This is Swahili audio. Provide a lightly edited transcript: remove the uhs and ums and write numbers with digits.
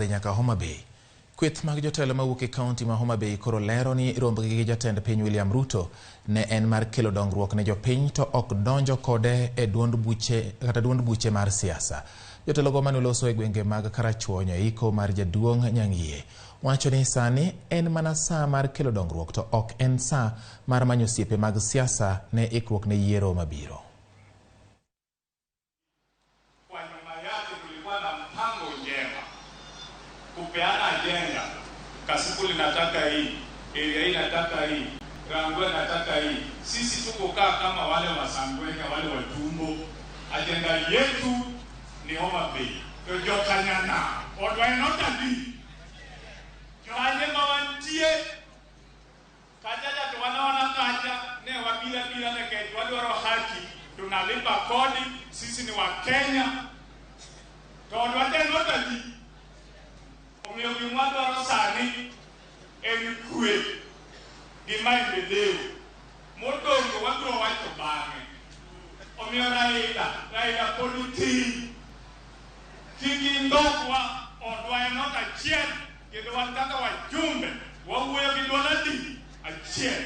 nyaka Homa Bay. Kweth mag jotelo mawuok e kaunti ma Homa Bay koro lero ni rombgi gi jatend piny William Ruto ne en mar kelo dongruok ne jopiny to ok donjo kode e duond buche mar siasa. Jotelo go manoloso e gwenge mag Karachuonyo iko mar jaduong' Nyang'ie wacho ni sani en mana saa mar kelo dongruok to ok en saa mar manyo osiepe mag siasa ne ikruok ne yiero mabiro. Kupeana agenda, Kasipuli nataka hii, area hii nataka hii, Rangwe nataka hii. Sisi tukokaa kama wale wasangwenya, wale watumbo. Agenda yetu ni Homa Bay. Jotanyana, odwa enota di. Kanye mawantie, kajaja tuwanaona kaja, ne wabila neke, wadwaro haki, tunalipa kodi, sisi ni wa Kenya. Odwa enota di. Omiyo gimwadwaro sani en kwe gi maendeleo modongo wadwaro wacho bang'e. Omiyo Raila politik kigindogwa odwa enot achiel kendo wan kaka wajumbe wawuoyo gi dwol adi achiel.